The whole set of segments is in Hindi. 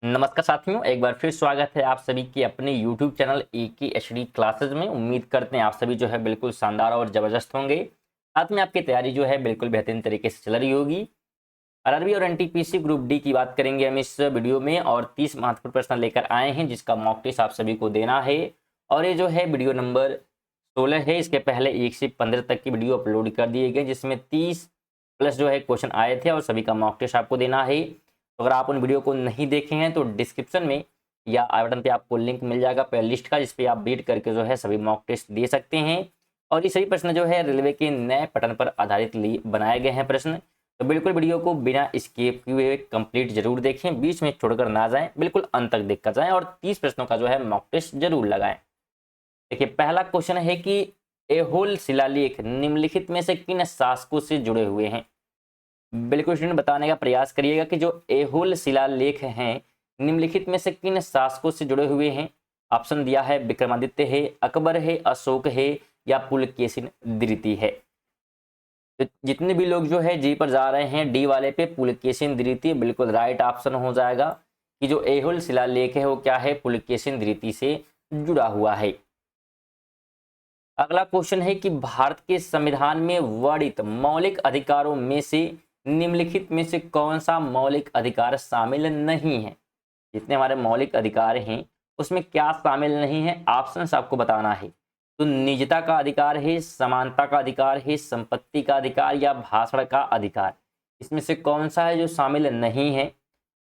नमस्कार साथियों, एक बार फिर स्वागत है आप सभी के अपने YouTube चैनल AKHD क्लासेस में। उम्मीद करते हैं आप सभी जो है बिल्कुल शानदार और ज़बरदस्त होंगे। साथ में आपकी तैयारी जो है बिल्कुल बेहतरीन तरीके से चल रही होगी। आरआरबी और एनटीपीसी ग्रुप डी की बात करेंगे हम इस वीडियो में और 30 महत्वपूर्ण प्रश्न लेकर आए हैं जिसका मॉक टेस्ट आप सभी को देना है। और ये जो है वीडियो नंबर 16 है। इसके पहले 1 से 15 तक की वीडियो अपलोड कर दिए गए जिसमें 30 प्लस जो है क्वेश्चन आए थे और सभी का मॉक टेस्ट आपको देना है। तो अगर आप उन वीडियो को नहीं देखे हैं तो डिस्क्रिप्शन में या आई बटन पे आपको लिंक मिल जाएगा प्ले लिस्ट का, जिस पे आप रीड करके जो है सभी मॉक टेस्ट दे सकते हैं। और ये सभी प्रश्न जो है रेलवे के नए पैटर्न पर आधारित बनाए गए हैं प्रश्न। तो बिल्कुल वीडियो को बिना स्किप किए कंप्लीट जरूर देखें, बीच में छोड़कर ना जाएं, बिल्कुल अंत तक देखकर जाएं और 30 प्रश्नों का जो है मॉक टेस्ट जरूर लगाएं। देखिए, पहला क्वेश्चन है कि एहोल शिलालेख निम्नलिखित में से किन शासकों से जुड़े हुए हैं। बिल्कुल स्टूडेंट बताने का प्रयास करिएगा कि जो एहोल शिलालेख हैं निम्नलिखित में से किन शासकों से जुड़े हुए हैं। ऑप्शन दिया है विक्रमादित्य है, अकबर है, अशोक है या पुलकेशिन द्वितीय है। तो जितने भी लोग जो है जी पर जा रहे हैं डी वाले पे पुलकेशिन द्वितीय बिल्कुल राइट ऑप्शन हो जाएगा कि जो एहोल शिलालेख है वो क्या है, पुलकेशिन द्वितीय से जुड़ा हुआ है। अगला क्वेश्चन है कि भारत के संविधान में वर्णित मौलिक अधिकारों में से निम्नलिखित में से कौन सा मौलिक अधिकार शामिल नहीं है। जितने हमारे मौलिक अधिकार हैं उसमें क्या शामिल नहीं है, ऑप्शंस आपको बताना है। तो निजता का अधिकार है, समानता का अधिकार है, संपत्ति का अधिकार या भाषण का अधिकार। इसमें से कौन सा है जो शामिल नहीं है।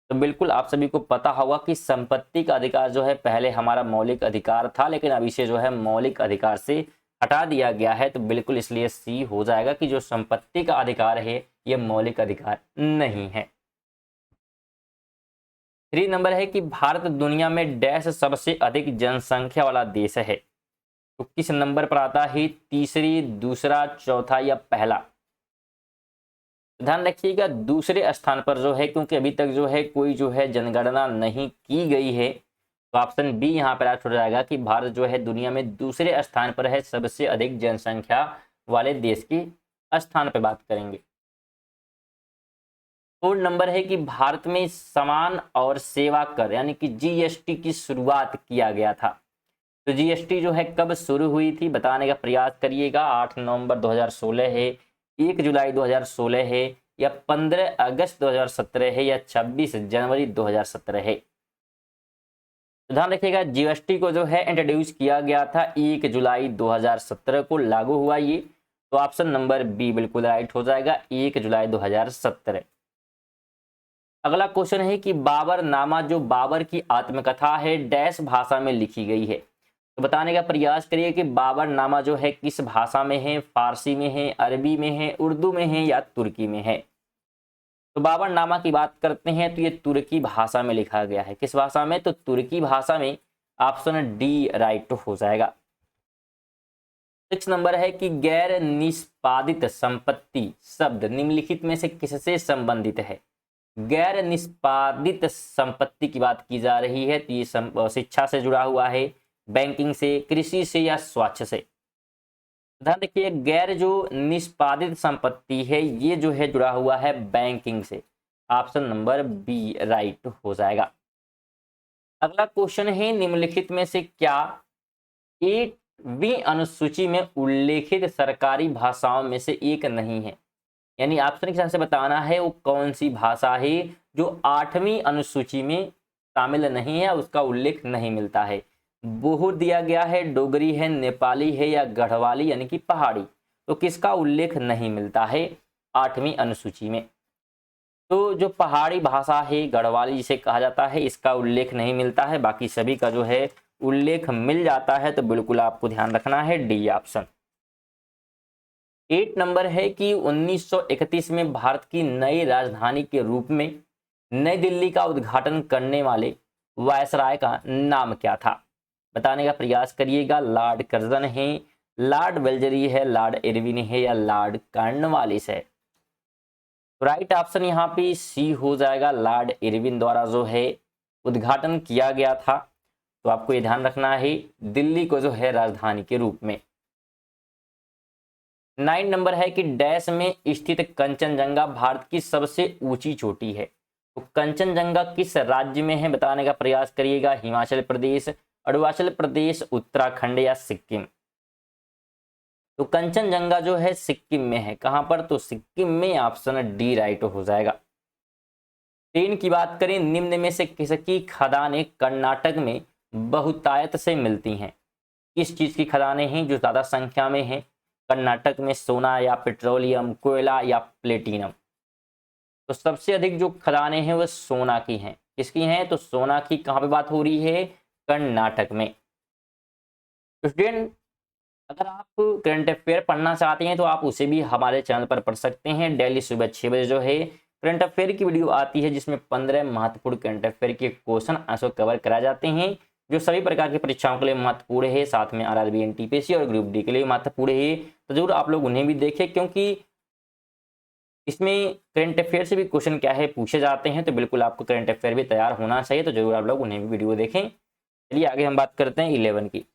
तो बिल्कुल आप सभी को पता होगा कि संपत्ति का अधिकार जो है पहले हमारा मौलिक अधिकार था, लेकिन अब इसे जो है मौलिक अधिकार से हटा दिया गया है। तो बिल्कुल इसलिए सी हो जाएगा कि जो संपत्ति का अधिकार है यह मौलिक अधिकार नहीं है। 3 नंबर है कि भारत दुनिया में डैश सबसे अधिक जनसंख्या वाला देश है। तो किस नंबर पर आता है, तीसरी, दूसरा, चौथा या पहला। ध्यान रखिएगा दूसरे स्थान पर जो है, क्योंकि अभी तक जो है कोई जो है जनगणना नहीं की गई है। तो ऑप्शन बी यहाँ पर हो जाएगा कि भारत जो है दुनिया में दूसरे स्थान पर है, सबसे अधिक जनसंख्या वाले देश की स्थान पर बात करेंगे। 4 नंबर है कि भारत में सामान और सेवा कर यानी कि जीएसटी की शुरुआत किया गया था। तो जीएसटी जो है कब शुरू हुई थी बताने का प्रयास करिएगा। 8 नवंबर 2016 है, 1 जुलाई 2016 है या 15 अगस्त 2017 है या 26 जनवरी 2017 है। तो ध्यान रखिएगा जीएसटी को जो है इंट्रोड्यूस किया गया था 1 जुलाई 2017 को लागू हुआ ये। तो ऑप्शन नंबर बी बिल्कुल राइट हो जाएगा, 1 जुलाई 2017। अगला क्वेश्चन है कि बाबर नामा जो बाबर की आत्मकथा है डैश भाषा में लिखी गई है। तो बताने का प्रयास करिए कि बाबर नामा जो है किस भाषा में है, फारसी में है, अरबी में है, उर्दू में है या तुर्की में है। तो बाबर नामा की बात करते हैं तो ये तुर्की भाषा में लिखा गया है। किस भाषा में, तो तुर्की भाषा में। ऑप्शन डी राइट हो जाएगा। 6 नंबर है कि गैर निष्पादित संपत्ति शब्द निम्नलिखित में से किससे संबंधित है। गैर निष्पादित संपत्ति की बात की जा रही है तो ये शिक्षा से जुड़ा हुआ है, बैंकिंग से, कृषि से या स्वास्थ्य से। ध्यान रखिए गैर जो निष्पादित संपत्ति है ये जो है जुड़ा हुआ है बैंकिंग से। ऑप्शन नंबर बी राइट हो जाएगा। अगला क्वेश्चन है निम्नलिखित में से क्या 8वीं अनुसूची में उल्लेखित सरकारी भाषाओं में से एक नहीं है। यानी ऑप्शन के हिसाब से बताना है वो कौन सी भाषा है जो 8वीं अनुसूची में शामिल नहीं है, उसका उल्लेख नहीं मिलता है। बोहू दिया गया है, डोगरी है, नेपाली है या गढ़वाली यानी कि पहाड़ी। तो किसका उल्लेख नहीं मिलता है 8वीं अनुसूची में। तो जो पहाड़ी भाषा है गढ़वाली जिसे कहा जाता है इसका उल्लेख नहीं मिलता है, बाकी सभी का जो है उल्लेख मिल जाता है। तो बिल्कुल आपको ध्यान रखना है डी ऑप्शन। 8 नंबर है कि 1931 में भारत की नई राजधानी के रूप में नई दिल्ली का उद्घाटन करने वाले वायसराय का नाम क्या था। बताने का प्रयास करिएगा। लॉर्ड कर्जन है, लॉर्ड वेल्जरी है, लॉर्ड इरविन है या लॉर्ड कॉर्नवालिस है। राइट ऑप्शन यहाँ पे सी हो जाएगा, लॉर्ड इरविन द्वारा जो है उद्घाटन किया गया था। तो आपको ये ध्यान रखना है दिल्ली को जो है राजधानी के रूप में। 9 नंबर है कि डैश में स्थित कंचनजंगा भारत की सबसे ऊंची चोटी है। तो कंचनजंगा किस राज्य में है बताने का प्रयास करिएगा। हिमाचल प्रदेश, अरुणाचल प्रदेश, उत्तराखंड या सिक्किम। तो कंचनजंगा जो है सिक्किम में है। कहां पर? तो सिक्किम में। ऑप्शन डी राइट हो जाएगा। 3 की बात करें, निम्न में से किसकी खदानें कर्नाटक में बहुतायत से मिलती हैं? किस चीज की खदानें हैं जो ज्यादा संख्या में हैं कर्नाटक में? सोना या पेट्रोलियम, कोयला या प्लेटिनम? तो सबसे अधिक जो खदानें हैं वो सोना की हैं। किसकी हैं? तो सोना की। कहां पे बात हो रही है? कर्नाटक में। स्टूडेंट, अगर आप करंट अफेयर पढ़ना चाहते हैं तो आप उसे भी हमारे चैनल पर पढ़ सकते हैं। डेली सुबह 6 बजे जो है करंट अफेयर की वीडियो आती है, जिसमें 15 महत्वपूर्ण करंट अफेयर के क्वेश्चन आंसर कवर कराए जाते हैं, जो सभी प्रकार की परीक्षाओं के लिए महत्वपूर्ण है। साथ में आरआरबी, एनटीपीसी और ग्रुप डी के लिए महत्वपूर्ण है। तो जरूर आप लोग उन्हें भी देखें, क्योंकि इसमें करंट अफेयर से भी क्वेश्चन क्या है पूछे जाते हैं। तो बिल्कुल आपको करंट अफेयर भी तैयार होना चाहिए। तो जरूर आप लोग उन्हें भी वीडियो देखें। चलिए आगे हम बात करते हैं 11 की।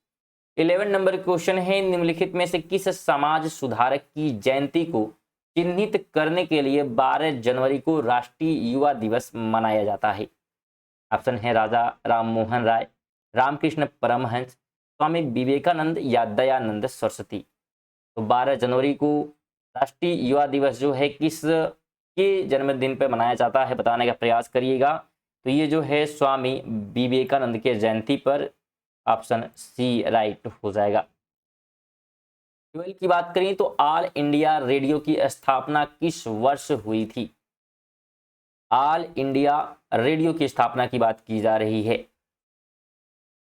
11 नंबर क्वेश्चन है, निम्नलिखित में से किस समाज सुधारक की जयंती को चिन्हित करने के लिए 12 जनवरी को राष्ट्रीय युवा दिवस मनाया जाता है? ऑप्शन है राजा राम मोहन राय, रामकृष्ण परमहंस, स्वामी विवेकानंद या दयानंद सरस्वती। तो 12 जनवरी को राष्ट्रीय युवा दिवस जो है किस के जन्मदिन पर मनाया जाता है बताने का प्रयास करिएगा। तो ये जो है स्वामी विवेकानंद के जयंती पर। ऑप्शन सी राइट हो जाएगा। 12 की बात करें तो ऑल इंडिया रेडियो की स्थापना किस वर्ष हुई थी? ऑल इंडिया रेडियो की स्थापना की बात की जा रही है।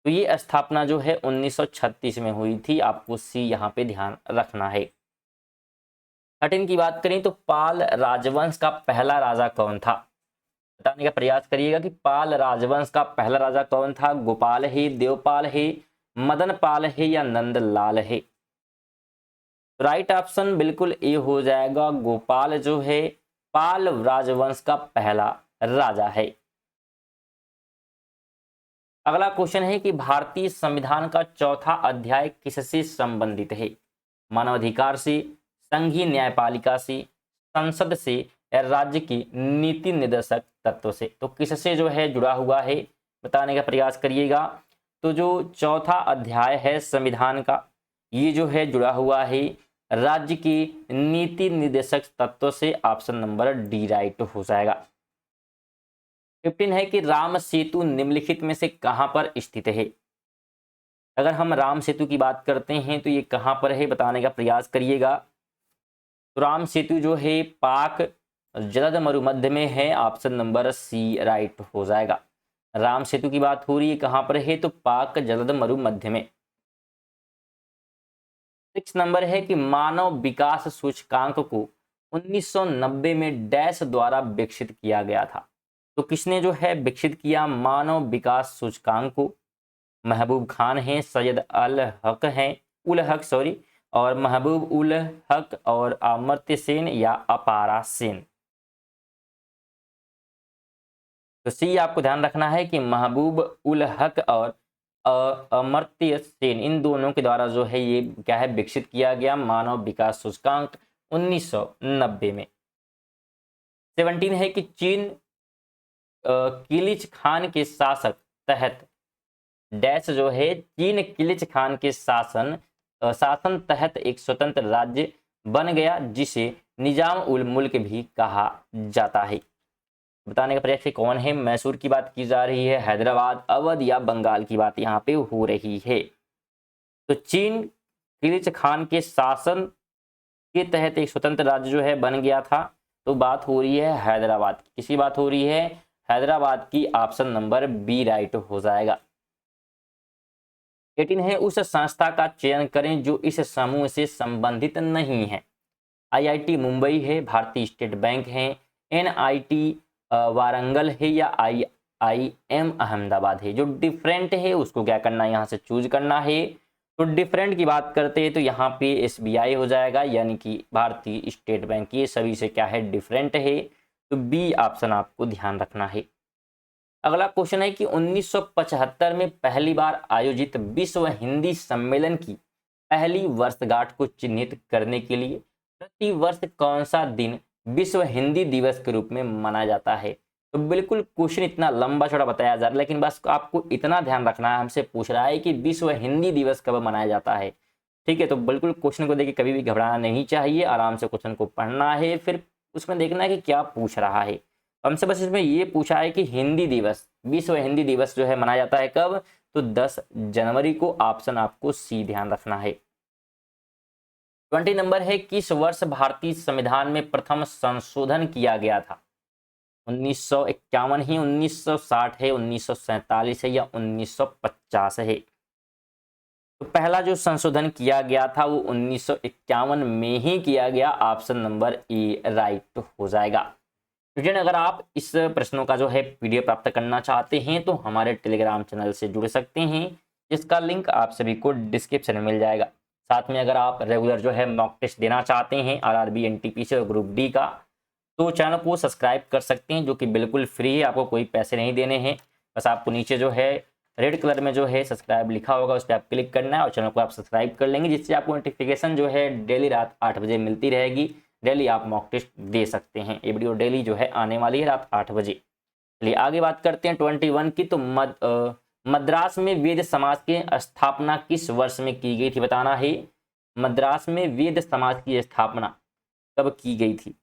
तो ये स्थापना जो है 1936 में हुई थी। आपको सी यहाँ पे ध्यान रखना है। 13 की बात करें तो पाल राजवंश का पहला राजा कौन था? बताने का प्रयास करिएगा कि पाल राजवंश का पहला राजा कौन था? गोपाल है, देवपाल है, मदन पाल है या नंदलाल है? राइट ऑप्शन बिल्कुल ए हो जाएगा। गोपाल जो है पाल राजवंश का पहला राजा है। अगला क्वेश्चन है कि भारतीय संविधान का चौथा अध्याय किससे संबंधित है? मानवाधिकार से, संघीय न्यायपालिका से, संसद से या राज्य की नीति निर्देशक तत्व से? तो किससे जो है जुड़ा हुआ है बताने का प्रयास करिएगा। तो जो चौथा अध्याय है संविधान का, ये जो है जुड़ा हुआ है राज्य की नीति निर्देशक तत्व से। ऑप्शन नंबर डी राइट हो जाएगा। 15 है कि राम सेतु निम्नलिखित में से कहां पर स्थित है? अगर हम राम सेतु की बात करते हैं तो ये कहां पर है बताने का प्रयास करिएगा। तो राम सेतु जो है पाक जलद मरुमध्य में है। ऑप्शन नंबर सी राइट हो जाएगा। राम सेतु की बात हो रही है कहां पर है? तो पाक जलद मरुमध्य में। 6 नंबर है कि मानव विकास सूचकांक को 1990 में डैश द्वारा विकसित किया गया था। तो किसने जो है विकसित किया मानव विकास सूचकांक को? महबूब खान है, सैयद अल हक है, उल हक सॉरी, और महबूब उल हक और अमर्त्य सेन या अपारा सेन? तो सी आपको ध्यान रखना है कि महबूब उल हक और अमर्त्य सेन, इन दोनों के द्वारा जो है ये क्या है विकसित किया गया मानव विकास सूचकांक 1990 में। 17 है कि चीन किलिच खान के शासक तहत डैश जो है चीन किलिच खान के शासन तहत एक स्वतंत्र राज्य बन गया, जिसे निजाम उल मुल्क भी कहा जाता है। बताने का प्रयास कौन है? मैसूर की बात की जा रही है, हैदराबाद, अवध या बंगाल की बात यहाँ पे हो रही है। तो चीन किलिच खान के शासन के तहत एक स्वतंत्र राज्य जो है बन गया था। तो बात हो रही है हैदराबाद की। किसकी बात हो रही है? हैदराबाद की। ऑप्शन नंबर बी राइट हो जाएगा। 18 है उस संस्था का चयन करें जो इस समूह से संबंधित नहीं है। आईआईटी मुंबई है, भारतीय स्टेट बैंक है, एनआईटी वारंगल है या आईआईएम अहमदाबाद है? जो डिफरेंट है उसको क्या करना है? यहाँ से चूज करना है। तो डिफरेंट की बात करते हैं तो यहाँ पे एसबीआई हो जाएगा, यानी कि भारतीय स्टेट बैंक। ये सभी से क्या है डिफरेंट है। तो बी ऑप्शन आपको ध्यान रखना है। अगला क्वेश्चन है कि 1975 में पहली बार आयोजित विश्व हिंदी सम्मेलन की पहली वर्षगांठ को चिन्हित करने के लिए प्रति वर्ष कौन सा दिन विश्व हिंदी दिवस के रूप में मनाया जाता है? तो बिल्कुल क्वेश्चन इतना लंबा चौड़ा बताया जा रहा है, लेकिन बस आपको इतना ध्यान रखना है, हमसे पूछ रहा है कि विश्व हिंदी दिवस कब मनाया जाता है। ठीक है, तो बिल्कुल क्वेश्चन को देखिए कभी भी घबराना नहीं चाहिए, आराम से क्वेश्चन को पढ़ना है, फिर उसमें देखना है कि क्या पूछ रहा है। हमसे बस इसमें ये पूछा है कि हिंदी दिवस, विश्व हिंदी दिवस जो है मनाया जाता है कब, तो 10 जनवरी को। ऑप्शन आपको सी ध्यान रखना है। 20 नंबर है, किस वर्ष भारतीय संविधान में प्रथम संशोधन किया गया था? 1951 है, 1960 है, 1947 है या 1950 है? तो पहला जो संशोधन किया गया था वो 1951 में ही किया गया। ऑप्शन नंबर ए राइट हो जाएगा। स्टूडेंट, अगर आप इस प्रश्नों का जो है पीडीएफ प्राप्त करना चाहते हैं तो हमारे टेलीग्राम चैनल से जुड़ सकते हैं, जिसका लिंक आप सभी को डिस्क्रिप्शन में मिल जाएगा। साथ में अगर आप रेगुलर जो है मॉक टेस्ट देना चाहते हैं आरआरबी, एनटीपीसी और ग्रुप डी का, तो चैनल को सब्सक्राइब कर सकते हैं, जो कि बिल्कुल फ्री है, आपको कोई पैसे नहीं देने हैं। बस आपको नीचे जो है रेड कलर में जो है सब्सक्राइब लिखा होगा, उस पर आप क्लिक करना है और चैनल को आप सब्सक्राइब कर लेंगे, जिससे आपको नोटिफिकेशन जो है डेली रात 8 बजे मिलती रहेगी। डेली आप मॉक टेस्ट दे सकते हैं। ये वीडियो डेली जो है आने वाली है रात 8 बजे। चलिए आगे बात करते हैं 21 की। तो मद्रास में वेद समाज की स्थापना किस वर्ष में की गई थी? बताना है, मद्रास में वेद समाज की स्थापना कब की गई थी?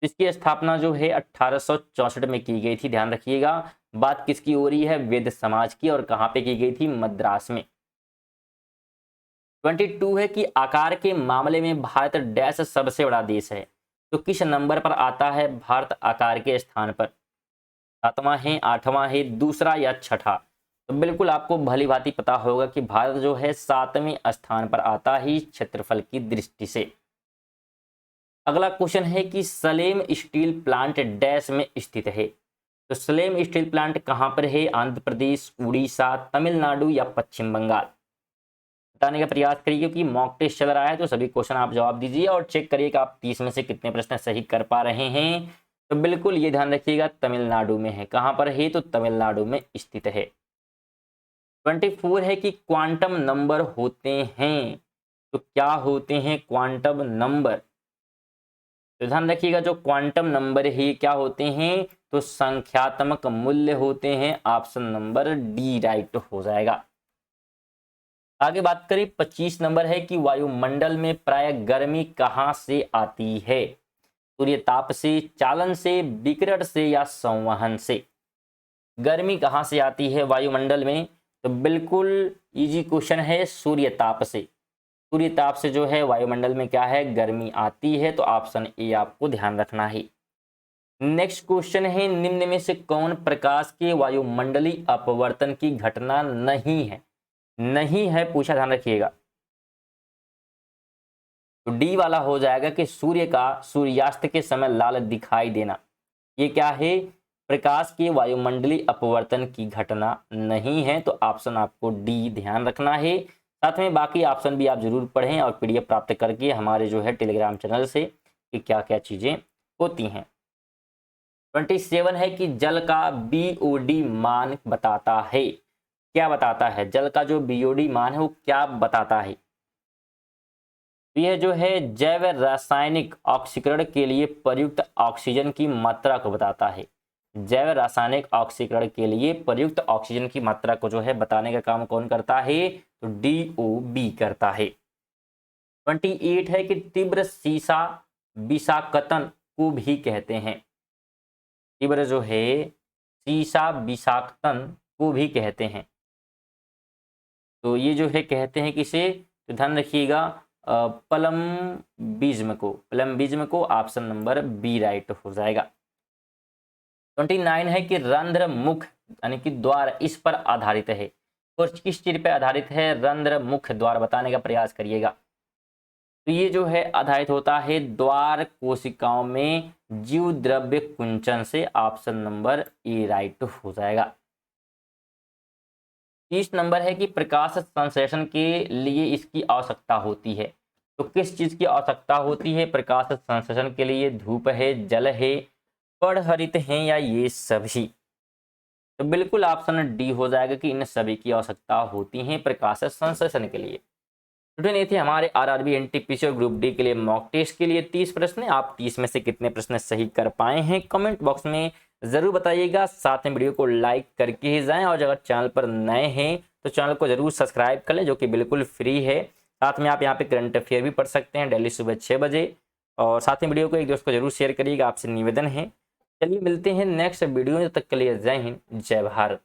इसकी स्थापना जो है 1864 में की गई थी। ध्यान रखिएगा, बात किसकी हो रही है? वेद समाज की। और कहां पे की गई थी? मद्रास में। 22 है कि आकार के मामले में भारत डैश सबसे बड़ा देश है, तो किस नंबर पर आता है भारत आकार के स्थान पर? 7वां है, 8वां है, दूसरा या छठा? तो बिल्कुल आपको भली भांति पता होगा कि भारत जो है 7वें स्थान पर आता ही क्षेत्रफल की दृष्टि से। अगला क्वेश्चन है कि सलेम स्टील प्लांट डैश में स्थित है, तो सलेम स्टील प्लांट कहां पर है? आंध्र प्रदेश, उड़ीसा, तमिलनाडु या पश्चिम बंगाल? बताने का प्रयास करिए, क्योंकि मॉक टेस्ट चल रहा है तो सभी क्वेश्चन आप जवाब दीजिए और चेक करिए कि आप 30 में से कितने प्रश्न सही कर पा रहे हैं। तो बिल्कुल ये ध्यान रखिएगा, तमिलनाडु में है। कहां पर है? तो तमिलनाडु में स्थित है। 24 है कि क्वांटम नंबर होते हैं, तो क्या होते हैं क्वांटम नंबर? तो ध्यान रखिएगा, जो क्वांटम नंबर है क्या होते हैं? तो संख्यात्मक मूल्य होते हैं। ऑप्शन नंबर डी राइट हो जाएगा। आगे बात करें 25 नंबर है कि वायुमंडल में प्राय गर्मी कहां से आती है? सूर्य ताप से, चालन से, विकिरण से या संवहन से? गर्मी कहां से आती है वायुमंडल में? तो बिल्कुल इजी क्वेश्चन है, सूर्य ताप से। सूर्य ताप से जो है वायुमंडल में क्या है? गर्मी आती है। तो ऑप्शन ए आपको ध्यान रखना है। नेक्स्ट क्वेश्चन है, निम्न में से कौन प्रकाश के वायुमंडलीय अपवर्तन की घटना नहीं है? नहीं है पूछा, ध्यान रखिएगा। तो डी वाला हो जाएगा कि सूर्य का सूर्यास्त के समय लाल दिखाई देना। ये क्या है? प्रकाश के वायुमंडलीय अपवर्तन की घटना नहीं है। तो ऑप्शन आपको डी ध्यान रखना है। साथ में बाकी ऑप्शन भी आप जरूर पढ़ें और पीडीएफ प्राप्त करके हमारे जो है टेलीग्राम चैनल से कि क्या क्या चीजें होती हैं। 27 है कि जल का बीओडी मान बताता है। क्या बताता है? जल का जो बीओडी मान है वो क्या बताता है? यह जो है जैव रासायनिक ऑक्सीकरण के लिए प्रयुक्त ऑक्सीजन की मात्रा को बताता है। जैव रासायनिक ऑक्सीकरण के लिए प्रयुक्त ऑक्सीजन की मात्रा को जो है बताने का काम कौन करता है? तो डीओबी करता है। 28 है कि तीव्र शीशा विषाक्तन को भी कहते हैं। तीव्र जो है शीशा विषाक्तन को भी कहते हैं। तो ये जो है कहते हैं किसे? तो ध्यान रखिएगा, प्लम्बिज्म को। प्लम्बिज्म को ऑप्शन नंबर बी राइट हो जाएगा। 29 है कि रंध्र मुख यानी कि द्वार इस पर आधारित है। और किस चीज पर आधारित है? रंध्र मुख द्वार। बताने का प्रयास करिएगा। तो ये जो है आधारित होता है द्वार कोशिकाओं में जीव द्रव्य कुंचन से। ऑप्शन नंबर ए राइट हो जाएगा। 30 नंबर है कि प्रकाश संश्लेषण के लिए इसकी आवश्यकता होती है। तो किस चीज की आवश्यकता होती है प्रकाश संश्लेषण के लिए? धूप है, जल है, पराहरित है या ये सभी? तो बिल्कुल ऑप्शन डी हो जाएगा कि इन सभी की आवश्यकता होती है प्रकाश संश्लेषण के लिए। स्टूडेंट, ये थे हमारे आरआरबी, एनटीपीसी और ग्रुप डी के लिए मॉक टेस्ट के लिए 30 प्रश्न। आप 30 में से कितने प्रश्न सही कर पाए हैं कमेंट बॉक्स में ज़रूर बताइएगा। साथ में वीडियो को लाइक करके ही जाएं, और अगर चैनल पर नए हैं तो चैनल को ज़रूर सब्सक्राइब कर लें, जो कि बिल्कुल फ्री है। साथ में आप यहाँ पे करंट अफेयर भी पढ़ सकते हैं डेली सुबह 6 बजे। और साथ में वीडियो को एक दोस्त को जरूर शेयर करिएगा, आपसे निवेदन है। चलिए मिलते हैं नेक्स्ट वीडियो में, तब तक के लिए जय हिंद जय भारत।